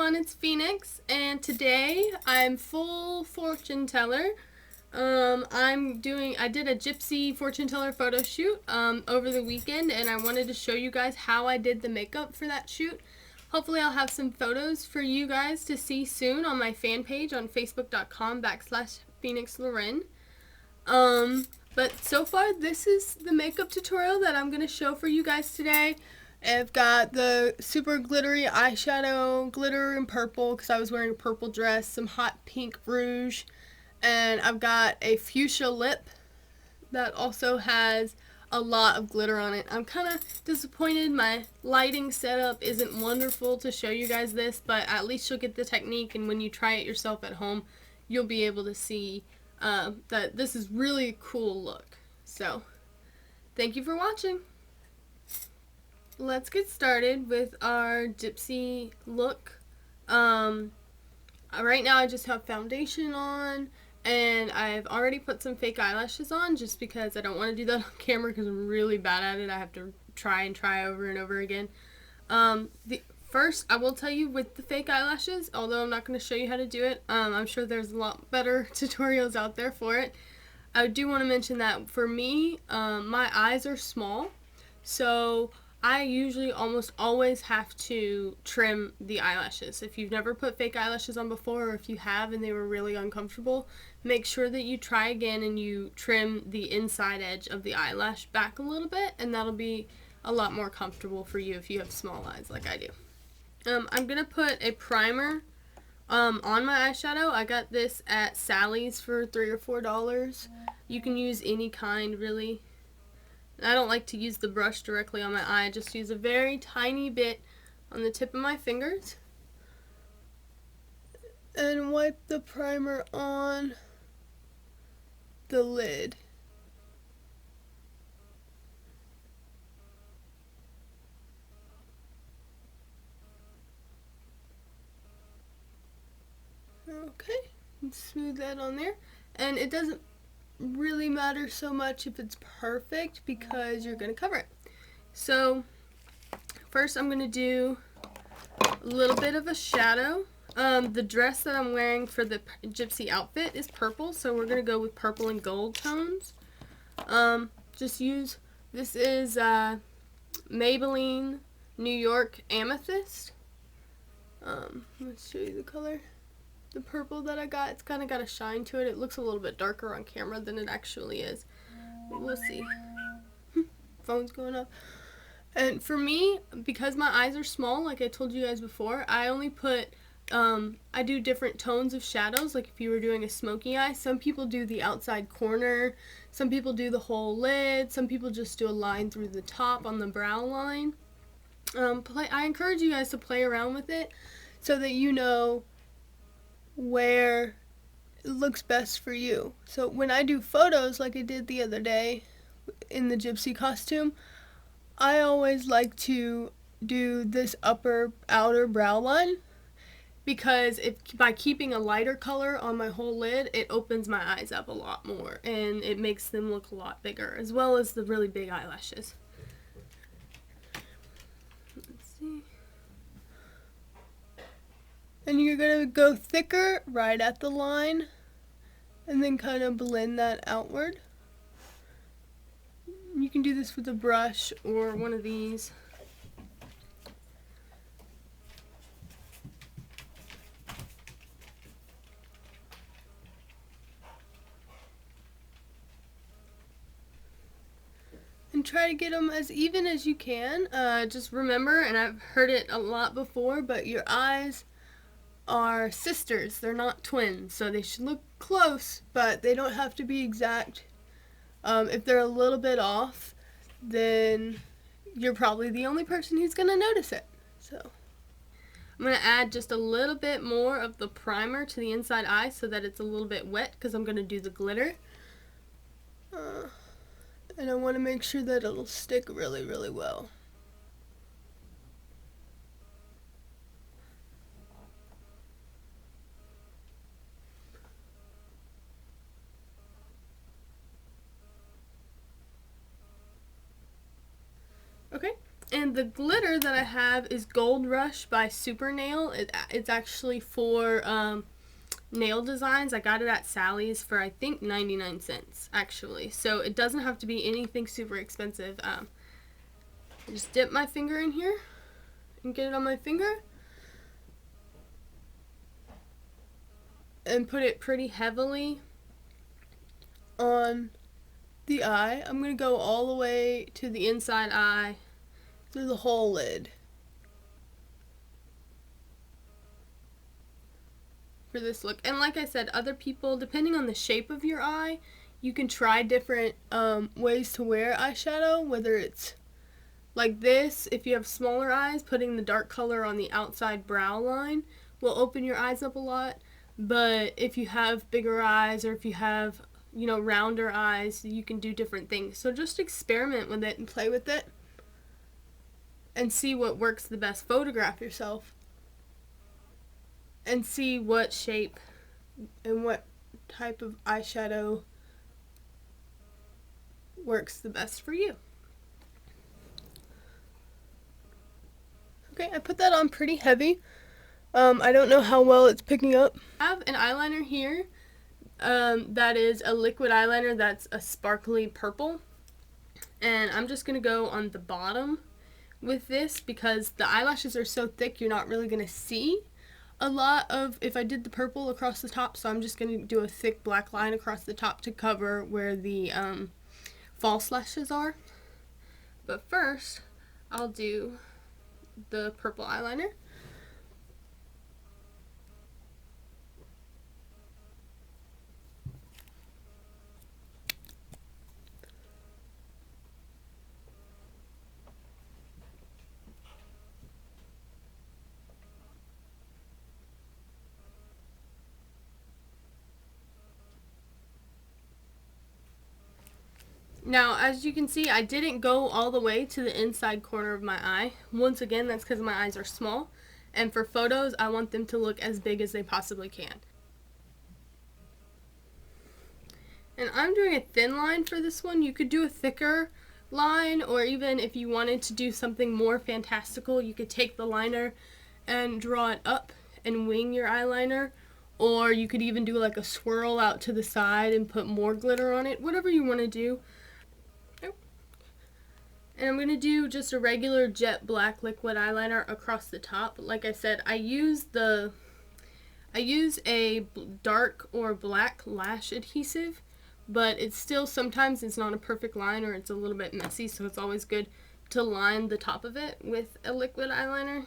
everyone, it's Phoenix, and today I'm full fortune teller. I did a Gypsy fortune teller photo shoot over the weekend, and I wanted to show you guys how I did the makeup for that shoot. Hopefully I'll have some photos for you guys to see soon on my fan page on facebook.com/PhoenixLoren. But so far this is the makeup tutorial that I'm going to show for you guys today. I've got the super glittery eyeshadow, glitter in purple because I was wearing a purple dress, some hot pink rouge, and I've got a fuchsia lip that also has a lot of glitter on it. I'm kind of disappointed my lighting setup isn't wonderful to show you guys this, but at least you'll get the technique, and when you try it yourself at home, you'll be able to see that this is really a cool look. So, thank you for watching. Let's get started with our Gypsy look. Right now I just have foundation on, and I've already put some fake eyelashes on just because I don't want to do that on camera because I'm really bad at it. I have to try over and over again. First, I will tell you with the fake eyelashes, although I'm not going to show you how to do it, I'm sure there's a lot better tutorials out there for it. I do want to mention that for me, my eyes are small, so I usually almost always have to trim the eyelashes. If you've never put fake eyelashes on before, or if you have and they were really uncomfortable, make sure that you try again and you trim the inside edge of the eyelash back a little bit, and that'll be a lot more comfortable for you if you have small eyes like I do. I'm going to put a primer on my eyeshadow. I got this at Sally's for $3 or $4. You can use any kind, really. I don't like to use the brush directly on my eye. I just use a very tiny bit on the tip of my fingers and wipe the primer on the lid. Okay, and smooth that on there. And it doesn't really matter so much if it's perfect because you're going to cover it. So first I'm going to do a little bit of a shadow. The dress that I'm wearing for the Gypsy outfit is purple, so we're going to go with purple and gold tones. This is Maybelline New York Amethyst. Let's show you the color. The purple that I got, it's kind of got a shine to it. It looks a little bit darker on camera than it actually is. But we'll see. Phone's going up. And for me, because my eyes are small, like I told you guys before, I only put, I do different tones of shadows. Like if you were doing a smoky eye, some people do the outside corner, some people do the whole lid, some people just do a line through the top on the brow line. I encourage you guys to play around with it so that you know where it looks best for you. So when I do photos like I did the other day in the Gypsy costume, I always like to do this outer brow line because by keeping a lighter color on my whole lid, it opens my eyes up a lot more and it makes them look a lot bigger, as well as the really big eyelashes. Let's see. And you're going to go thicker right at the line and then kind of blend that outward. You can do this with a brush or one of these. And try to get them as even as you can. Just remember, and I've heard it a lot before, but your eyes are sisters. They're not twins, so they should look close, but they don't have to be exact. If they're a little bit off, then you're probably the only person who's going to notice it. So I'm going to add just a little bit more of the primer to the inside eye so that it's a little bit wet because I'm going to do the glitter. And I want to make sure that it'll stick really, really well. Okay, And the glitter that I have is Gold Rush by Super Nail. It's actually for nail designs. I got it at Sally's for I think 99 cents actually. So it doesn't have to be anything super expensive. I just dip my finger in here and get it on my finger and put it pretty heavily on the eye. I'm going to go all the way to the inside eye through the whole lid for this look. And like I said, other people, depending on the shape of your eye, you can try different ways to wear eyeshadow, whether it's like this. If you have smaller eyes, putting the dark color on the outside brow line will open your eyes up a lot. But if you have bigger eyes, or if you have, you know, rounder eyes, you can do different things. So just experiment with it and play with it and see what works the best. Photograph yourself and see what shape and what type of eyeshadow works the best for you. Okay, I put that on pretty heavy. I don't know how well it's picking up. I have an eyeliner here that is a liquid eyeliner that's a sparkly purple. And I'm just going to go on the bottom with this because the eyelashes are so thick you're not really going to see a lot of if I did the purple across the top. So I'm just going to do a thick black line across the top to cover where the false lashes are. But first, I'll do the purple eyeliner. Now, as you can see, I didn't go all the way to the inside corner of my eye. Once again, that's because my eyes are small. And for photos, I want them to look as big as they possibly can. And I'm doing a thin line for this one. You could do a thicker line, or even if you wanted to do something more fantastical, you could take the liner and draw it up and wing your eyeliner. Or you could even do like a swirl out to the side and put more glitter on it. Whatever you want to do. And I'm going to do just a regular jet black liquid eyeliner across the top. Like I said, I use a dark or black lash adhesive, but it's still, sometimes it's not a perfect line or it's a little bit messy, so it's always good to line the top of it with a liquid eyeliner.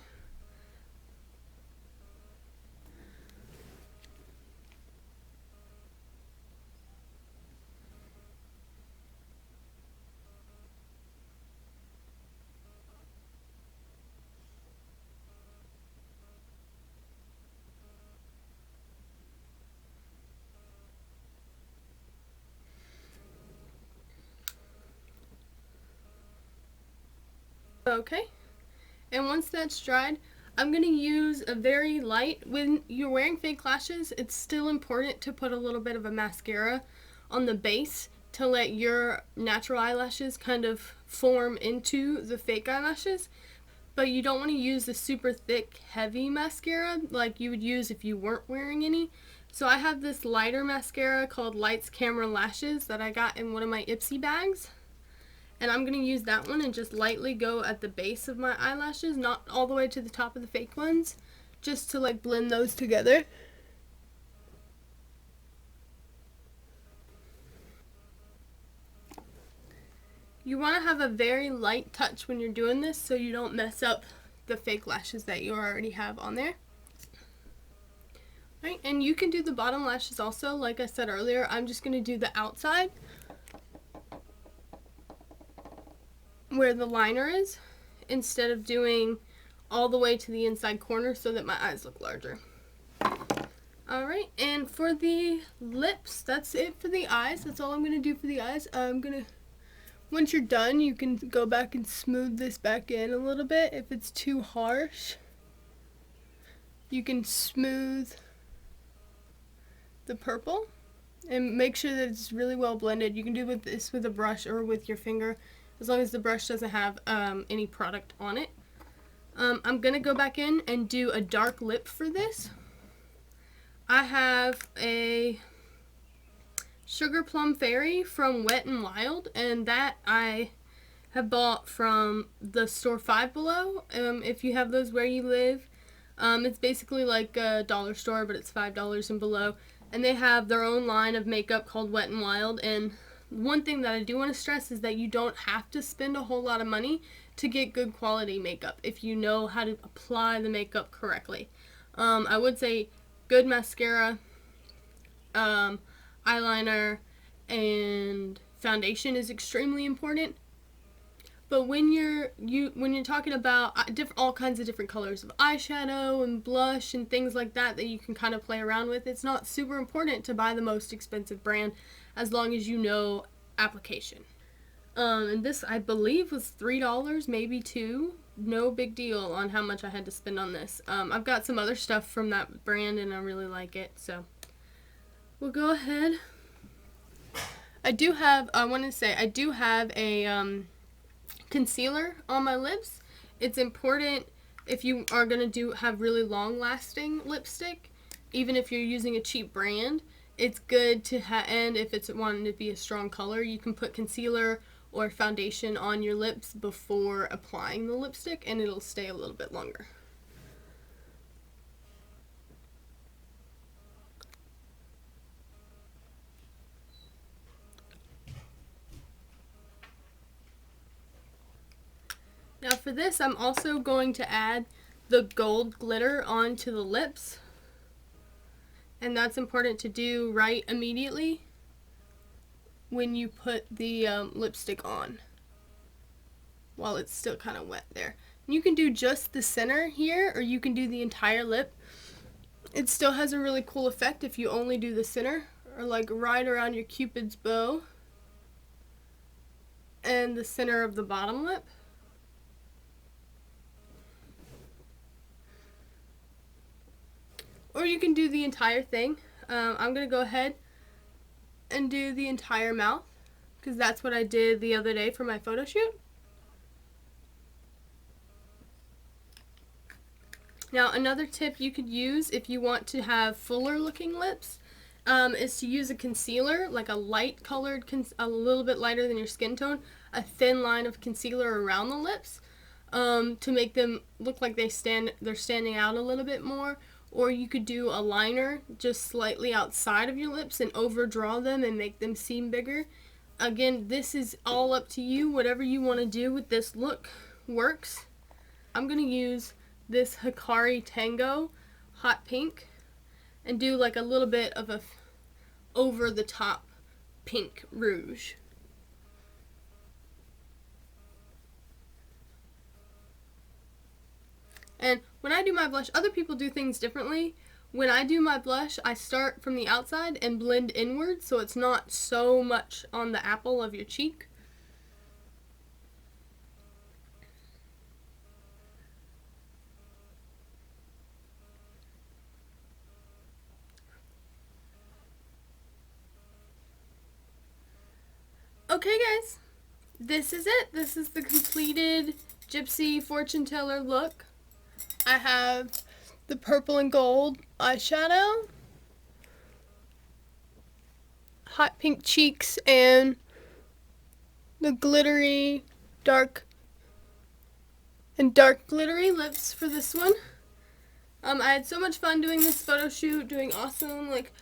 Okay, and once that's dried, I'm going to use a very light, when you're wearing fake lashes, it's still important to put a little bit of a mascara on the base to let your natural eyelashes kind of form into the fake eyelashes. But you don't want to use the super thick, heavy mascara like you would use if you weren't wearing any. So I have this lighter mascara called Lights Camera Lashes that I got in one of my Gypsy bags. And I'm going to use that one and just lightly go at the base of my eyelashes, not all the way to the top of the fake ones, just to like blend those together. You want to have a very light touch when you're doing this so you don't mess up the fake lashes that you already have on there. Alright, and you can do the bottom lashes also. Like I said earlier, I'm just going to do the outside where the liner is, instead of doing all the way to the inside corner so that my eyes look larger. Alright, and for the lips, that's it for the eyes. That's all I'm going to do for the eyes. Once you're done, you can go back and smooth this back in a little bit. If it's too harsh, you can smooth the purple and make sure that it's really well blended. You can do this with a brush or with your finger. as long as the brush doesn't have any product on it. I'm going to go back in and do a dark lip for this. I have a Sugar Plum Fairy from Wet n Wild, and that I have bought from the store Five Below. If you have those where you live, it's basically like a dollar store, but it's $5 and below. And they have their own line of makeup called Wet n Wild. And one thing that I do want to stress is that you don't have to spend a whole lot of money to get good quality makeup if you know how to apply the makeup correctly. I would say good mascara, eyeliner, and foundation is extremely important. But when you're talking about all kinds of different colors of eyeshadow and blush and things like that you can kind of play around with, it's not super important to buy the most expensive brand as long as you know application. And this, I believe, was $3, maybe $2. No big deal on how much I had to spend on this. I've got some other stuff from that brand and I really like it, so we'll go ahead. I do have a concealer on my lips. It's important if you are going to have really long lasting lipstick, even if you're using a cheap brand. It's good to and if it's wanting to be a strong color, you can put concealer or foundation on your lips before applying the lipstick and it'll stay a little bit longer. Now for this, I'm also going to add the gold glitter onto the lips. And that's important to do right immediately when you put the lipstick on, while it's still kind of wet there. And you can do just the center here, or you can do the entire lip. It still has a really cool effect if you only do the center, or like right around your Cupid's bow and the center of the bottom lip. Or you can do the entire thing. I'm going to go ahead and do the entire mouth because that's what I did the other day for my photo shoot. Now another tip you could use if you want to have fuller looking lips is to use a concealer, like a light colored, a little bit lighter than your skin tone, a thin line of concealer around the lips to make them look like they're standing out a little bit more. Or you could do a liner just slightly outside of your lips and overdraw them and make them seem bigger. Again, this is all up to you. Whatever you want to do with this look works. I'm going to use this Hikari Tango Hot Pink and do like a little bit of a over the top pink rouge. And when I do my blush, other people do things differently. When I do my blush, I start from the outside and blend inward so it's not so much on the apple of your cheek. Okay guys, this is it. This is the completed Gypsy fortune teller look. I have the purple and gold eyeshadow, hot pink cheeks, and the glittery dark glittery lips for this one. I had so much fun doing this photo shoot, doing awesome like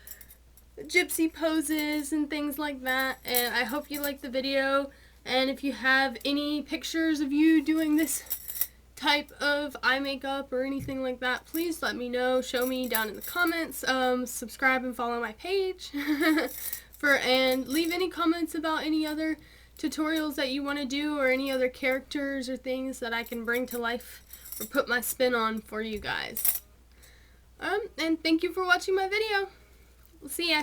gypsy poses and things like that, and I hope you liked the video. And if you have any pictures of you doing this type of eye makeup or anything like that, please let me know. Show me down in the comments. Subscribe and follow my page and leave any comments about any other tutorials that you want to do or any other characters or things that I can bring to life or put my spin on for you guys. And thank you for watching my video. We'll see ya.